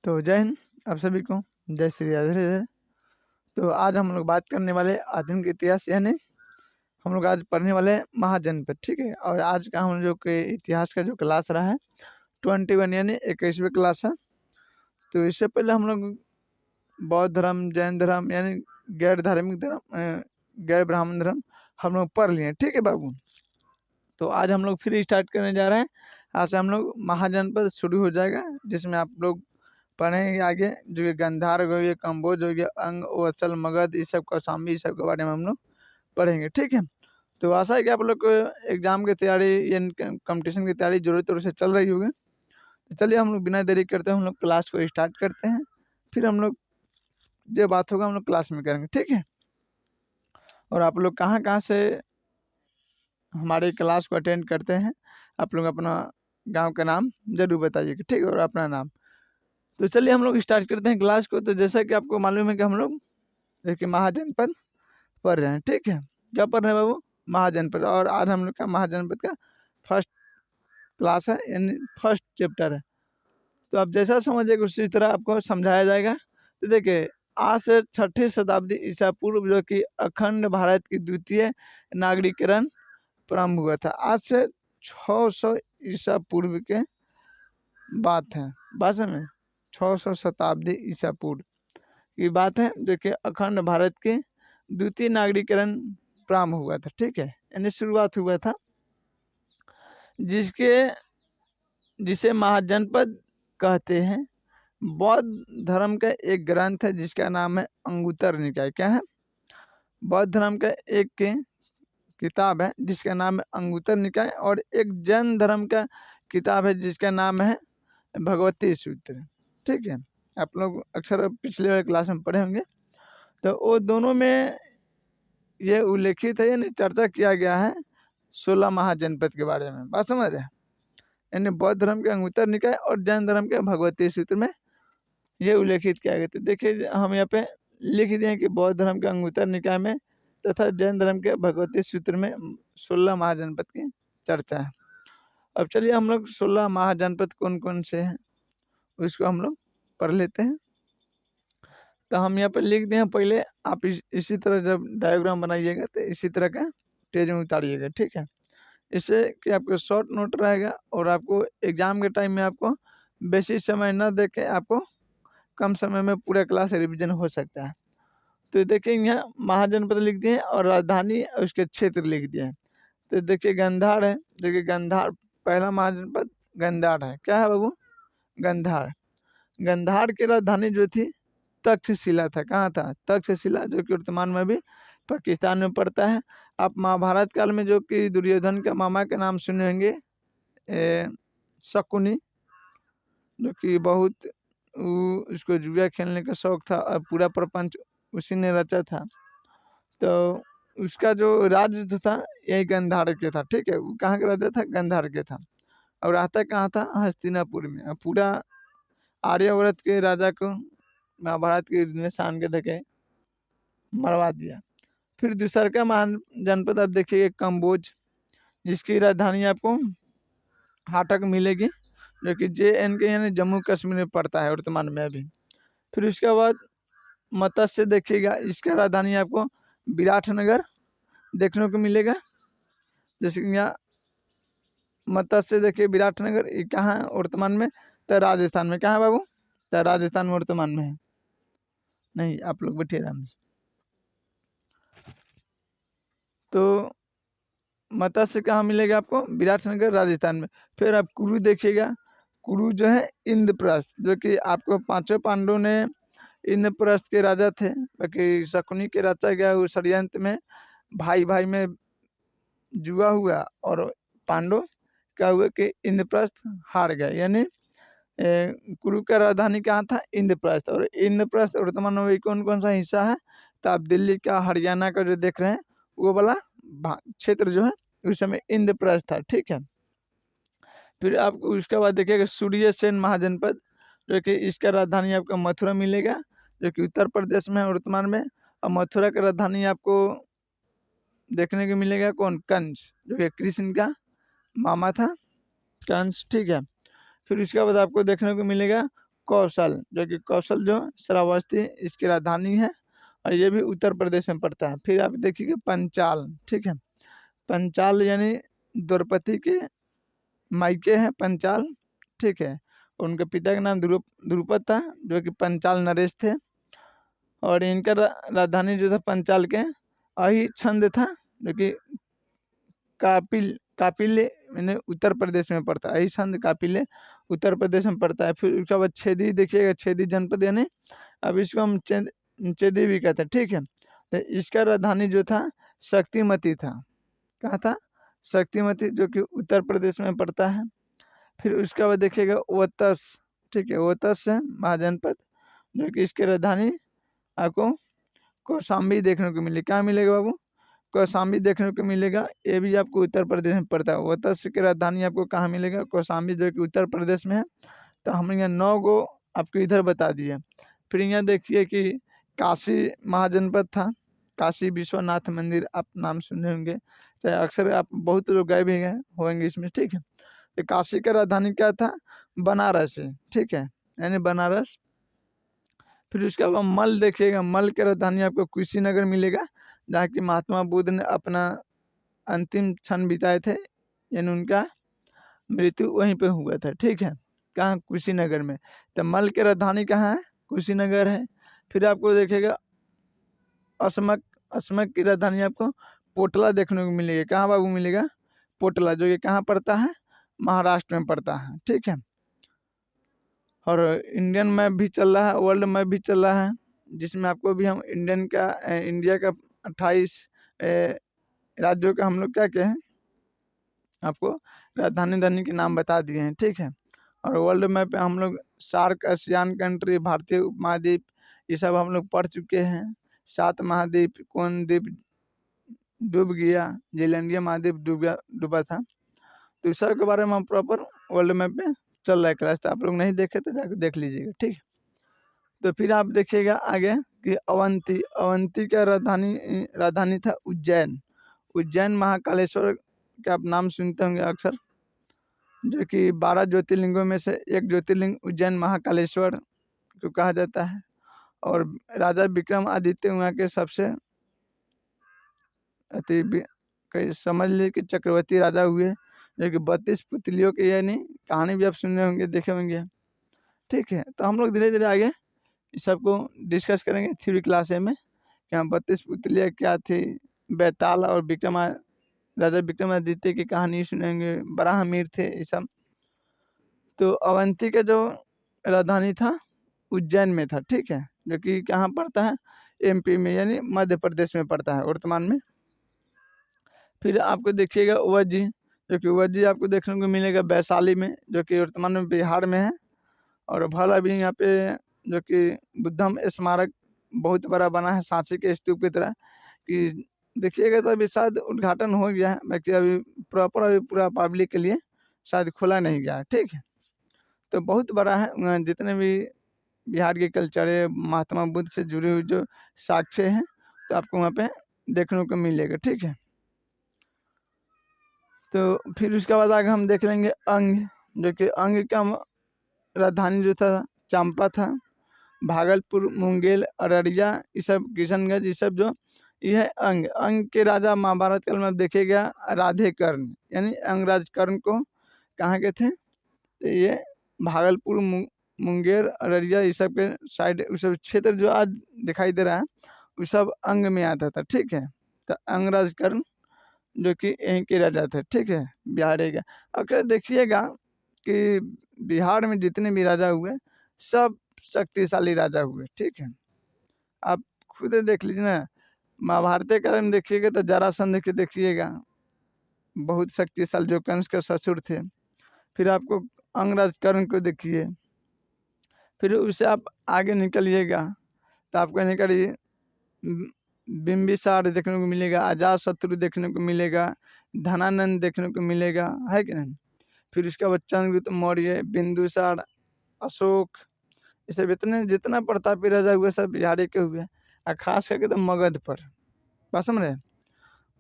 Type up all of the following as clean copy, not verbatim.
तो जय हिंद आप सभी को, जय श्री राधे राधे। तो आज हम लोग बात करने वाले आधुनिक इतिहास, यानी हम लोग आज पढ़ने वाले महाजनपद, ठीक है। और आज का हम लोग के इतिहास का जो क्लास रहा है 21 यानी 21वीं क्लास है। तो इससे पहले हम लोग बौद्ध धर्म, जैन धर्म यानी गैर धार्मिक धर्म, गैर ब्राह्मण धर्म हम लोग पढ़ लिए, ठीक है बाबू। तो आज हम लोग फिर स्टार्ट करने जा रहे हैं। आज से हम लोग महाजनपद शुरू हो जाएगा, जिसमें आप लोग पढ़ेंगे आगे जो ये गंधार हो गया, कम्बोज हो गया, अंग, ओसल, मगध, इस सब कौशाम्बी, इस सब के बारे में हम लोग पढ़ेंगे, ठीक है। तो आशा है कि आप लोग को एग्जाम की तैयारी या कंपटीशन की तैयारी जोरों तौर से चल रही होगी। तो चलिए हम लोग बिना देरी करते हैं हम लोग क्लास को स्टार्ट करते हैं। फिर हम लोग जो बात होगा हम लोग क्लास में करेंगे, ठीक है। और आप लोग कहाँ कहाँ से हमारे क्लास को अटेंड करते हैं, आप लोग अपना गांव का नाम जरूर बताइएगा, ठीक है, और अपना नाम। तो चलिए हम लोग स्टार्ट करते हैं क्लास को। तो जैसा कि आपको मालूम है कि हम लोग देखिए महाजनपद पढ़ रहे हैं, ठीक है। क्या पढ़ रहे हैं बाबू? महाजनपद। और आज हम लोग का महाजनपद का फर्स्ट क्लास है, यानी फर्स्ट चैप्टर है। तो आप जैसा समझिएगा उसी तरह आपको समझाया जाएगा। तो देखिए आज से 6ठी शताब्दी ईसा पूर्व जो कि अखंड भारत की द्वितीय नागरिकरण प्रारंभ हुआ था। आज से 600 ईसा पूर्व के बात है, बात में 600 शताब्दी ईसा पूर्व की बात है, जो कि अखंड भारत के द्वितीय नागरिकरण प्रारंभ हुआ था, ठीक है, यानी शुरुआत हुआ था, जिसे महाजनपद कहते हैं। बौद्ध धर्म का एक ग्रंथ है जिसका नाम है अंगुत्तर निकाय। क्या है? बौद्ध धर्म का एक किताब है जिसका नाम है अंगुत्तर निकाय, और एक जैन धर्म का किताब है जिसका नाम है भगवती सूत्र, ठीक है। आप लोग अक्सर पिछले वाले क्लास में पढ़े होंगे। तो वो दोनों में ये उल्लेखित है, यानी चर्चा किया गया है 16 महाजनपद के बारे में। बात समझ रहे हैं? यानी बौद्ध धर्म के अंगुत्तर निकाय और जैन धर्म के भगवती सूत्र में ये उल्लेखित किया गया। तो देखिए हम यहाँ पे लिख दिए कि बौद्ध धर्म के अंगुत्तर निकाय में तथा जैन धर्म के भगवती सूत्र में 16 महाजनपद की चर्चा है। अब चलिए हम लोग 16 महाजनपद कौन कौन से हैं उसको हम लोग पढ़ लेते हैं। तो हम यहाँ पे लिख दिए पहले, आप इसी तरह जब डायग्राम बनाइएगा तो इसी तरह का पेज में उतारिएगा, ठीक है। इससे कि आपको शॉर्ट नोट रहेगा और आपको एग्जाम के टाइम में आपको बेसी समय न दे के आपको कम समय में पूरा क्लास रिवीजन हो सकता है। तो देखिए यहाँ महाजनपद लिख दिए और राजधानी और उसके क्षेत्र लिख दिए। तो देखिए गंधार है, देखिए गंधार पहला महाजनपद गंधार है। क्या है बाबू? गंधार। गंधार की राजधानी जो थी तक्षशिला था। कहाँ था? तक्षशिला, जो कि वर्तमान में भी पाकिस्तान में पड़ता है। आप महाभारत काल में जो कि दुर्योधन के मामा के नाम सुने होंगे, शकुनी, जो कि बहुत उसको जुआ खेलने का शौक था और पूरा प्रपंच उसी ने रचा था। तो उसका जो राज्य था यही गंधार के था, ठीक है। वो कहाँ का राजा था? गंधार के था। और रहता कहाँ था? हस्तिनापुर में। पूरा आर्यावर्त के राजा को महाभारत के निशान के धके मरवा दिया। फिर दूसरा का महान जनपद आप देखिए कम्बोज, जिसकी राजधानी आपको हाटक मिलेगी, जो कि JNK यानी जम्मू कश्मीर में पड़ता है वर्तमान में अभी। फिर उसके बाद मत्स्य देखिएगा, इसका राजधानी आपको विराटनगर देखने को मिलेगा। जैसे कि यहाँ मत्स्य देखिए विराटनगर, ये कहाँ है वर्तमान में? तो राजस्थान में। कहाँ है बाबू? तो राजस्थान में वर्तमान में है। नहीं, आप लोग बैठिए आराम से। तो मत्स्य कहाँ मिलेगा आपको? विराटनगर राजस्थान में। फिर आप कुरु देखिएगा, कुरु जो है इंद्रप्रस्थ, जो कि आपको पांचों पांडवों ने इंद्रप्रस्थ के राजा थे, बाकी शकुनी के रचा गया उस षड्यंत्र में भाई भाई में जुआ हुआ और पांडव क्या हुआ कि इंद्रप्रस्थ हार गए। यानी कुरु का राजधानी कहाँ था? इंद्रप्रस्थ। और इंद्रप्रस्थ वर्तमान में कौन कौन सा हिस्सा है? तो आप दिल्ली का, हरियाणा का जो देख रहे हैं वो वाला क्षेत्र जो है उस समय इंद्रप्रस्थ था, ठीक है। फिर आप उसके बाद देखिएगा सूर्यसेन महाजनपद, जो कि इसका राजधानी आपको मथुरा मिलेगा, जो कि उत्तर प्रदेश में है वर्तमान में। और मथुरा का राजधानी आपको देखने को मिलेगा कौन? कंस, जो कि कृष्ण का मामा था, कंस, ठीक है। फिर उसके बाद आपको देखने को मिलेगा कौशल, जो कि कौशल जो श्रावस्ती इसकी राजधानी है और ये भी उत्तर प्रदेश में पड़ता है। फिर आप देखिए पंचाल, ठीक है, पंचाल यानी द्रौपदी के मायके हैं पंचाल, ठीक है। उनके पिता का नाम द्रुपद था, जो कि पंचाल नरेश थे, और इनका राजधानी जो था पंचाल के अही छंद था, जो कि कापिले यानी उत्तर प्रदेश में पड़ता है। अही छंद कापिले उत्तर प्रदेश में पड़ता है। फिर उसके बाद छेदी देखिएगा, छेदी जनपद यानी अब इसको हम छेदी भी कहते हैं, ठीक है। तो इसका राजधानी जो था शक्तिमती था। कहाँ था? शक्तिमती, जो कि उत्तर प्रदेश में पड़ता है। फिर उसके बाद देखिएगा ओतस, ठीक है, ओतस है महाजनपद, जो कि इसकी राजधानी आपको कौशाम्बी देखने को मिलेगी। कहाँ मिलेगा बाबू? कौशाम्बी देखने को मिलेगा। ये भी आपको उत्तर प्रदेश में पड़ता है। ओतस की राजधानी आपको कहाँ मिलेगा? कौशाम्बी, जो कि उत्तर प्रदेश में है। तो हमने यहाँ 9 गो आपको इधर बता दिए। फिर यहाँ देखिए कि काशी महाजनपद था, काशी विश्वनाथ मंदिर आप नाम सुने होंगे, चाहे अक्सर आप बहुत लोग गए भी गए होंगे इसमें, ठीक है। तो काशी का राजधानी क्या था? बनारस है, ठीक है, यानी बनारस। फिर उसके बाद मल देखिएगा, मल की राजधानी आपको कुशीनगर मिलेगा, जहाँ की महात्मा बुद्ध ने अपना अंतिम क्षण बिताए थे, यानी उनका मृत्यु वहीं पे हुआ था, ठीक है। कहाँ? कुशीनगर में। तो मल की राजधानी कहाँ है? कुशीनगर है। फिर आपको देखिएगा असमक, असमक की राजधानी आपको पोटला देखने को मिलेगा। कहाँ बाबू मिलेगा? पोटला, जो कि कहाँ पड़ता है? महाराष्ट्र में पड़ता है, ठीक है। और इंडियन मैप भी चल रहा है, वर्ल्ड मैप भी चल रहा है, जिसमें आपको भी हम इंडिया का 28 राज्यों का हम लोग क्या क्या है आपको राजधानी के नाम बता दिए हैं, ठीक है। और वर्ल्ड मैप पे हम लोग सार्क, आसियान कंट्री, भारतीय उपमहाद्वीप, ये सब हम लोग पढ़ चुके हैं। 7 महाद्वीप, कौन द्वीप डूब गया, जेलैंडिया महाद्वीप डूबा था। तो इस सब के बारे में हम प्रॉपर वर्ल्ड मैप पे चल रहा है क्लास। तो आप लोग नहीं देखे तो जाकर देख लीजिएगा, ठीक है। तो फिर आप देखिएगा आगे कि अवंती, अवंती का राजधानी था उज्जैन। उज्जैन महाकालेश्वर का आप नाम सुनते होंगे अक्सर, जो कि 12 ज्योतिर्लिंगों में से एक ज्योतिर्लिंग उज्जैन महाकालेश्वर को कहा जाता है। और राजा विक्रमादित्य वहाँ के सबसे कई समझ लिए कि चक्रवर्ती राजा हुए, जो कि 32 पुतलियों के, यानी कहानी भी आप सुनने होंगे, देखे होंगे, ठीक है। तो हम लोग धीरे धीरे आगे इस सबको डिस्कस करेंगे थ्योरी क्लास में कि हम 32 पुतलियाँ क्या थी, बैताल और राजा विक्रमादित्य की कहानी सुनेंगे, बराहमीर थे, ये सब। तो अवंती का जो राजधानी था उज्जैन में था, ठीक है, जो कि कहाँ पड़ता है? एमपी में, यानी मध्य प्रदेश में पड़ता है वर्तमान में। फिर आपको देखिएगा वज्जी, जो कि वज्जी आपको देखने को मिलेगा वैशाली में, जो कि वर्तमान में बिहार में है। और भला भी यहाँ पे जो कि बुद्धम स्मारक बहुत बड़ा बना है, सांची के स्तूप की तरह, कि देखिएगा तो अभी शायद उद्घाटन हो गया है, बाकी अभी प्रॉपर अभी पूरा पब्लिक के लिए शायद खोला नहीं गया है, ठीक है। तो बहुत बड़ा है, जितने भी बिहार के कल्चर है, महात्मा बुद्ध से जुड़े हुए जो साक्ष्य हैं, तो आपको वहाँ पे देखने को मिलेगा, ठीक है। तो फिर उसके बाद आगे हम देख लेंगे अंग, जो कि अंग का राजधानी जो था चंपा था। भागलपुर, मुंगेर, अररिया, ये सब किशनगंज, ये सब जो ये है अंग। अंग के राजा महाभारत काल में देखेगा राधेकर्ण, यानी अंगराज कर्ण को कहाँ के थे? तो ये भागलपुर, मुंगेर, अररिया, ये सब के साइड, उस सब क्षेत्र जो आज दिखाई दे रहा है, वो सब अंग में आता था, ठीक है। तो अंगराज कर्ण जो कि यहीं के राजा थे, ठीक है, बिहार का। अगर देखिएगा कि बिहार में जितने भी राजा हुए सब शक्तिशाली राजा हुए, ठीक है। आप खुद देख लीजिए ना, महाभारत काल में देखिएगा तो जरासंध के देखिएगा बहुत शक्तिशाली, जो कंस के ससुर थे। फिर आपको अंगराज कर्ण को देखिए। फिर उससे आप आगे निकलिएगा तो आपको निकलिए बिंबिसार देखने को मिलेगा, अजातशत्रु देखने को मिलेगा, धनानंद देखने को मिलेगा, है कि नहीं। फिर उसके बाद चंद्रगुप्त मौर्य, बिंदुसार, अशोक, ये सब इतने जितना प्रतापी राजा हुए सब बिहारी के हुए, और खास करके तो मगध पर, बात समझ रहे।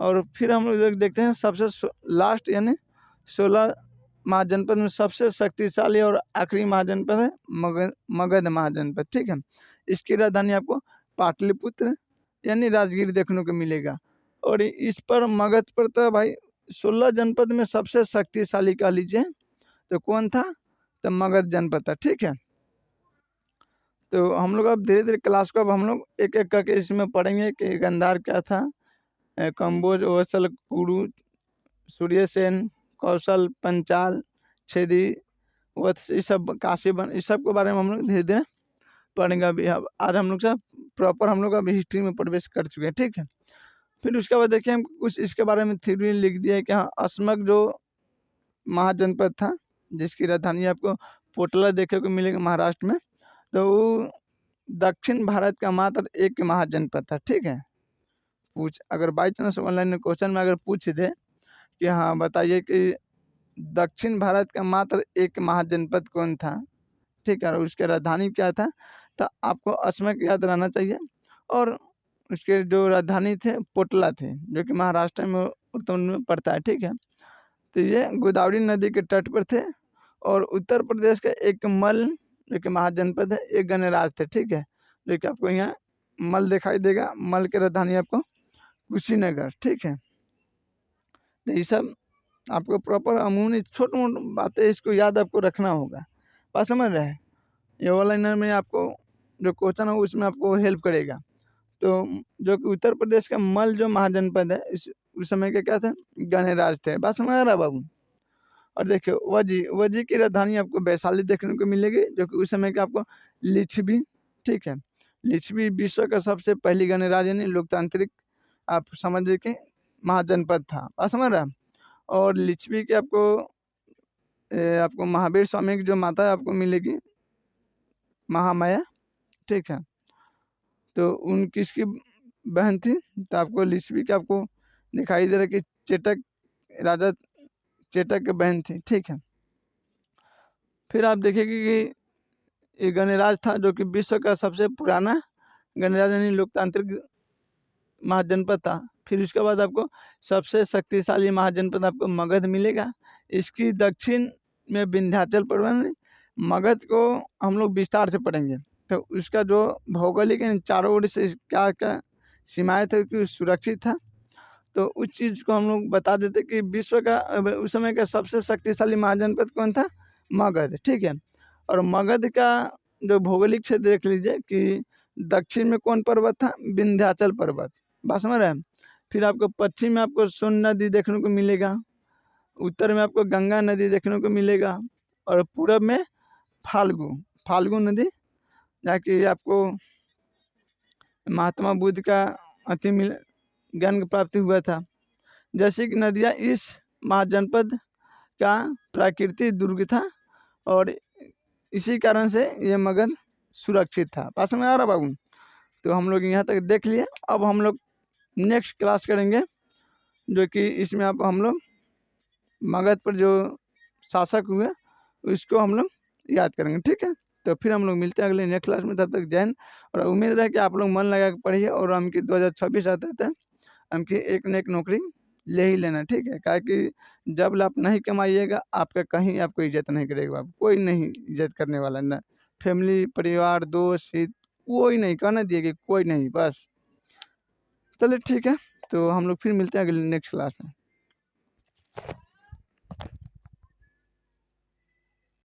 और फिर हम लोग देखते हैं सबसे लास्ट, यानी 16 महाजनपद में सबसे शक्तिशाली और आखिरी महाजनपद है मगध महाजनपद, ठीक है। इसकी राजधानी आपको पाटलिपुत्र यानी राजगीर देखने को मिलेगा। और इस पर मगध पर तो भाई 16 जनपद में सबसे शक्तिशाली कह लीजिए तो कौन था, तो मगध जनपद था, ठीक है। तो हम लोग अब धीरे धीरे क्लास को अब हम लोग एक एक करके इसमें पढ़ेंगे कि गंधार क्या था, कंबोज, ओसल, कुरु, सूर्यसेन, कौशल, पंचाल, छेदी, वत्स, ये सब काशी बन, इस सब के बारे में हम लोग धीरे धीरे पढ़ेंगे। अभी अब आज हम लोग सब प्रॉपर हम लोग अभी हिस्ट्री में प्रवेश कर चुके हैं, ठीक है। फिर उसके बाद देखिए हम कुछ इसके बारे में थ्योरी लिख दिया है कि हाँ असमक जो महाजनपद था जिसकी राजधानी आपको पोटला देखने को मिलेगा महाराष्ट्र में, तो वो दक्षिण भारत का मात्र एक महाजनपद था, ठीक है। अगर बाई चांस ऑनलाइन में क्वेश्चन में अगर पूछ दे कि हाँ बताइए कि दक्षिण भारत का मात्र एक महाजनपद कौन था, ठीक है, और उसकी राजधानी क्या था, तो आपको असमक याद रहना चाहिए। और उसके जो राजधानी थे पोटला थे जो कि महाराष्ट्र में उत्तर में पड़ता है, ठीक है। तो ये गोदावरी नदी के तट पर थे। और उत्तर प्रदेश का एक मल जो कि महाजनपद है, एक गणराज थे, ठीक है, जो कि आपको यहाँ मल दिखाई देगा। मल की राजधानी आपको कुशीनगर, ठीक है। तो ये सब आपको प्रॉपर अमूमन छोटी मोटी बातें इसको याद आपको रखना होगा, बात समझ रहे हैं। ये ऑनलाइन में आपको जो क्वेश्चन है उसमें आपको हेल्प करेगा। तो जो कि उत्तर प्रदेश का मल जो महाजनपद है उस समय के क्या थे, गणराज थे, बात समझ रहा बाबू। और देखिए वजी की राजधानी आपको वैशाली देखने को मिलेगी जो कि उस समय के आपको लिच्छवी, ठीक है। लिच्छवी विश्व का सबसे पहली गणराज यानी लोकतांत्रिक आप समझिए कि महाजनपद था, बात समझ रहा। और लिच्छवी के आपको महावीर स्वामी की जो माता है आपको मिलेगी महामाया, ठीक है। तो उन किसकी बहन थी, तो आपको लिच्छवी के आपको दिखाई दे रहा है कि चेटक राजा चेटक की बहन थी, ठीक है। फिर आप देखेंगे कि ये गणराज था जो कि विश्व का सबसे पुराना गणराज यानी लोकतांत्रिक महाजनपद था। फिर उसके बाद आपको सबसे शक्तिशाली महाजनपद आपको मगध मिलेगा। इसकी दक्षिण में विंध्याचल पर्वत, मगध को हम लोग विस्तार से पढ़ेंगे। तो उसका जो भौगोलिक यानी चारों ओर से क्या क्या सीमाएँ थे कि सुरक्षित था। तो उस चीज़ को हम लोग बता देते कि विश्व का उस समय का सबसे शक्तिशाली महाजनपद कौन था, मगध, ठीक है। और मगध का जो भौगोलिक क्षेत्र देख लीजिए कि दक्षिण में कौन पर्वत था, विंध्याचल पर्वत, बात समझ रहे हैं। फिर आपको पश्चिम में आपको सोन नदी देखने को मिलेगा, उत्तर में आपको गंगा नदी देखने को मिलेगा, और पूरब में फाल्गु नदी जहाँ की आपको महात्मा बुद्ध का ज्ञान प्राप्ति हुआ था। जैसे कि नदियाँ इस महाजनपद का प्राकृतिक दुर्ग था और इसी कारण से ये मगध सुरक्षित था, पास में आ रहा बाबू। तो हम लोग यहाँ तक देख लिए। अब हम लोग नेक्स्ट क्लास करेंगे जो कि इसमें आप हम लोग मगध पर जो शासक हुए उसको हम लोग याद करेंगे, ठीक है। तो फिर हम लोग मिलते हैं अगले नेक्स्ट क्लास में, तब तक जय हिंद। और उम्मीद है कि आप लोग मन लगा के पढ़िए और हमकी 2026 आता है हमकी एक न एक नौकरी ले ही लेना, ठीक है। क्या कि जब आप नहीं कमाइएगा आपका कहीं आपको इज्जत नहीं करेगा बाबू, कोई नहीं इज्जत करने वाला, ना फैमिली परिवार दोस्त हित कोई नहीं, कहना दिए कि कोई नहीं, बस चलिए ठीक है। तो हम लोग फिर मिलते हैं अगले नेक्स्ट क्लास में।